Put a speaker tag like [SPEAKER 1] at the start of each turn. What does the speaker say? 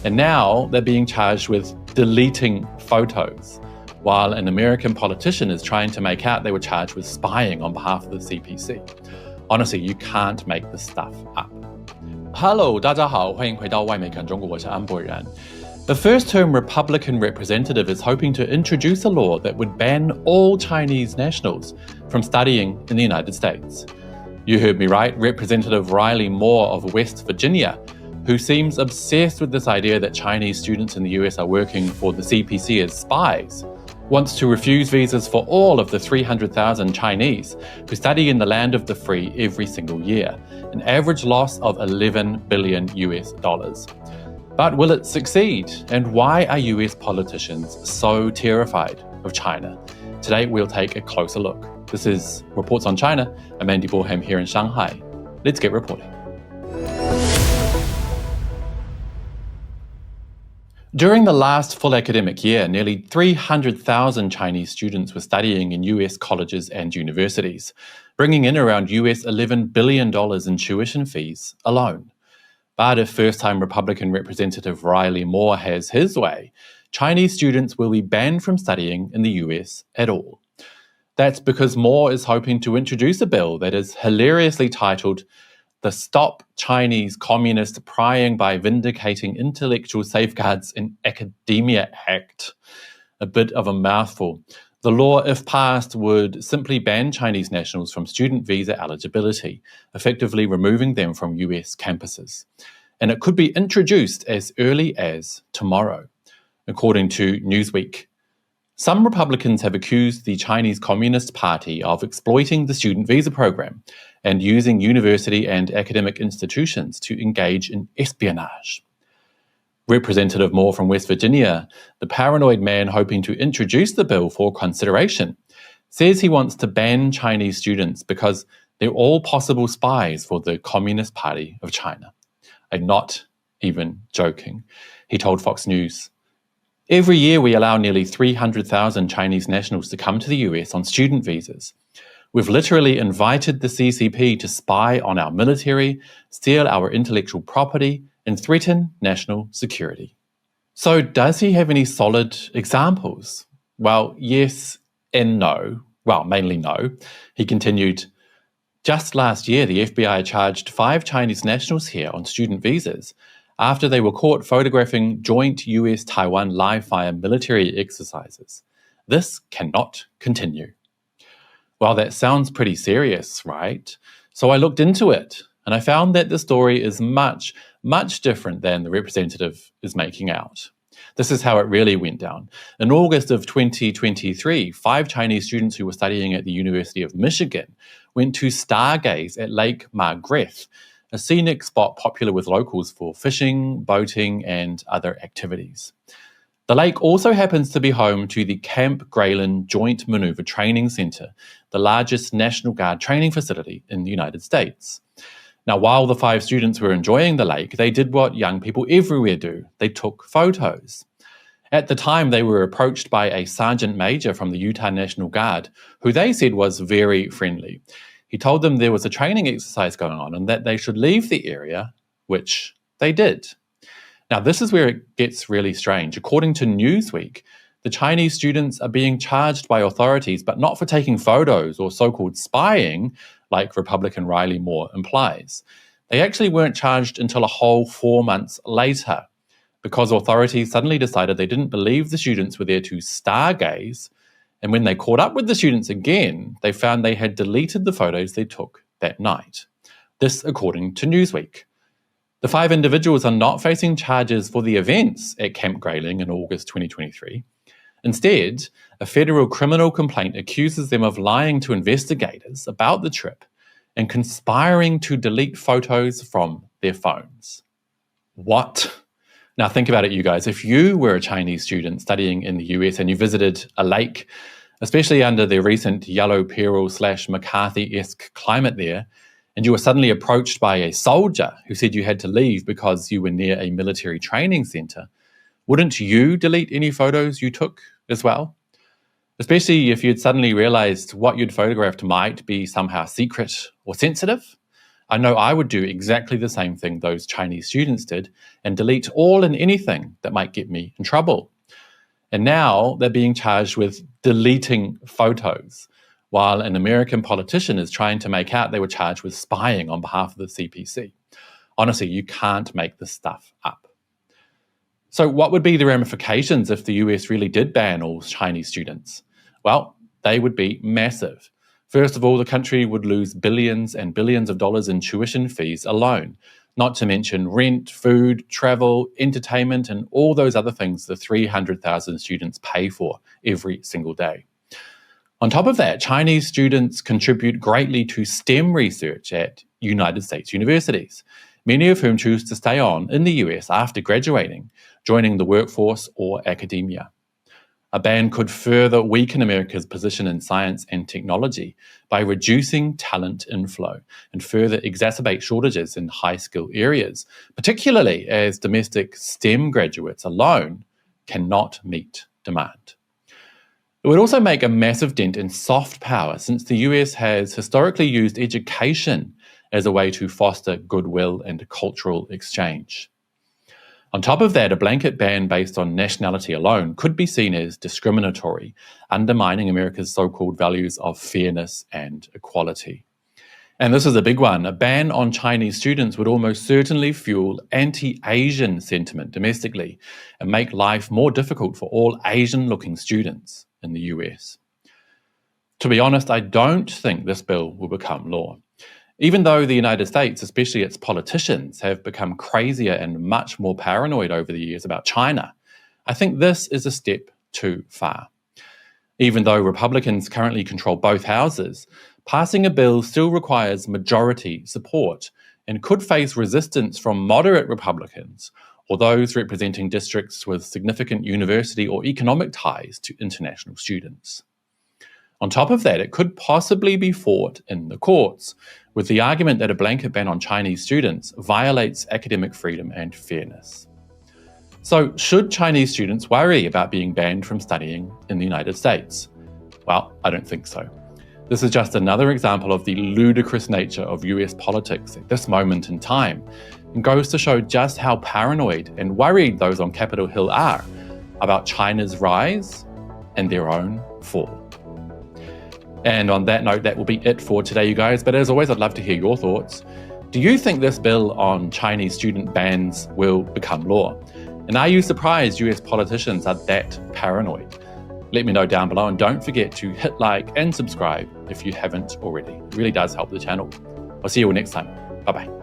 [SPEAKER 1] And now they're being charged with deleting photos, while an American politician is trying to make out they were charged with spying on behalf of the CPC. Honestly, you can't make this stuff up. Hello, 大家好，欢迎回到外媒看中国，我是安博然。The first-term Republican representative is hoping to introduce a law that would ban all Chinese nationals from studying in the United States. You heard me right, Representative Riley Moore of West Virginia, who seems obsessed with this idea that Chinese students in the US are working for the CPC as spies, wants to refuse visas for all of the 300,000 Chinese who study in the land of the free every single year, an average loss of $11 billion US dollars. But will it succeed? And why are US politicians so terrified of China? Today we'll take a closer look. This is Reports on China. I'm Andy Boreham here in Shanghai. Let's get reporting. During the last full academic year, nearly 300,000 Chinese students were studying in US colleges and universities, bringing in around US $11 billion in tuition fees alone. But if first-time Republican Representative Riley Moore has his way, Chinese students will be banned from studying in the US at all. That's because Moore is hoping to introduce a bill that is hilariously titled the Stop Chinese Communist Prying by Vindicating Intellectual Safeguards in Academia Act. A bit of a mouthful. The law, if passed, would simply ban Chinese nationals from student visa eligibility, effectively removing them from US campuses. And it could be introduced as early as tomorrow, according to Newsweek. Some Republicans have accused the Chinese Communist Party of exploiting the student visa program and using university and academic institutions to engage in espionage. Representative Moore from West Virginia, the paranoid man hoping to introduce the bill for consideration, says he wants to ban Chinese students because they're all possible spies for the Communist Party of China. I'm not even joking, he told Fox News. Every year we allow nearly 300,000 Chinese nationals to come to the US on student visas. We've literally invited the CCP to spy on our military, steal our intellectual property, and threaten national security. So does he have any solid examples? Well, yes and no. Well, mainly no. He continued, just last year, the FBI charged 5 Chinese nationals here on student visas after they were caught photographing joint US-Taiwan live-fire military exercises. This cannot continue. Well, that sounds pretty serious, right? So I looked into it, and I found that the story is much, much different than the representative is making out. This is how it really went down. In August of 2023, 5 Chinese students who were studying at the University of Michigan went to stargaze at Lake Margrethe, a scenic spot popular with locals for fishing, boating, and other activities. The lake also happens to be home to the Camp Grayling Joint Maneuver Training Center, the largest National Guard training facility in the United States. Now, while the 5 students were enjoying the lake, they did what young people everywhere do. They took photos. At the time, they were approached by a sergeant major from the Utah National Guard, who they said was very friendly. He told them there was a training exercise going on and that they should leave the area, which they did. Now, this is where it gets really strange. According to Newsweek, the Chinese students are being charged by authorities, but not for taking photos or so-called spying, like Republican Riley Moore implies. They actually weren't charged until a whole 4 months later, because authorities suddenly decided they didn't believe the students were there to stargaze, and when they caught up with the students again, they found they had deleted the photos they took that night. This according to Newsweek. The 5 individuals are not facing charges for the events at Camp Grayling in August 2023. Instead, a federal criminal complaint accuses them of lying to investigators about the trip and conspiring to delete photos from their phones. What? Now think about it, you guys. If you were a Chinese student studying in the US and you visited a lake, especially under the recent yellow peril / McCarthy-esque climate there, and you were suddenly approached by a soldier who said you had to leave because you were near a military training center, wouldn't you delete any photos you took as well? Especially if you'd suddenly realized what you'd photographed might be somehow secret or sensitive. I know I would do exactly the same thing those Chinese students did and delete all and anything that might get me in trouble. And now they're being charged with deleting photos, while an American politician is trying to make out they were charged with spying on behalf of the CPC. Honestly, you can't make this stuff up. So what would be the ramifications if the US really did ban all Chinese students? Well, they would be massive. First of all, the country would lose billions and billions of dollars in tuition fees alone, not to mention rent, food, travel, entertainment, and all those other things the 300,000 students pay for every single day. On top of that, Chinese students contribute greatly to STEM research at United States universities, many of whom choose to stay on in the US after graduating, joining the workforce or academia. A ban could further weaken America's position in science and technology by reducing talent inflow and further exacerbate shortages in high-skill areas, particularly as domestic STEM graduates alone cannot meet demand. It would also make a massive dent in soft power, since the US has historically used education as a way to foster goodwill and cultural exchange. On top of that, a blanket ban based on nationality alone could be seen as discriminatory, undermining America's so-called values of fairness and equality. And this is a big one. A ban on Chinese students would almost certainly fuel anti-Asian sentiment domestically and make life more difficult for all Asian-looking students in the US. To be honest, I don't think this bill will become law. Even though the United States, especially its politicians, have become crazier and much more paranoid over the years about China, I think this is a step too far. Even though Republicans currently control both houses, passing a bill still requires majority support and could face resistance from moderate Republicans or those representing districts with significant university or economic ties to international students. On top of that, it could possibly be fought in the courts, with the argument that a blanket ban on Chinese students violates academic freedom and fairness. So, should Chinese students worry about being banned from studying in the United States? Well, I don't think so. This is just another example of the ludicrous nature of US politics at this moment in time, and goes to show just how paranoid and worried those on Capitol Hill are about China's rise and their own fall. And on that note, that will be it for today, you guys. But as always, I'd love to hear your thoughts. Do you think this bill on Chinese student bans will become law? And are you surprised US politicians are that paranoid? Let me know down below, and don't forget to hit like and subscribe if you haven't already. It really does help the channel. I'll see you all next time. Bye-bye.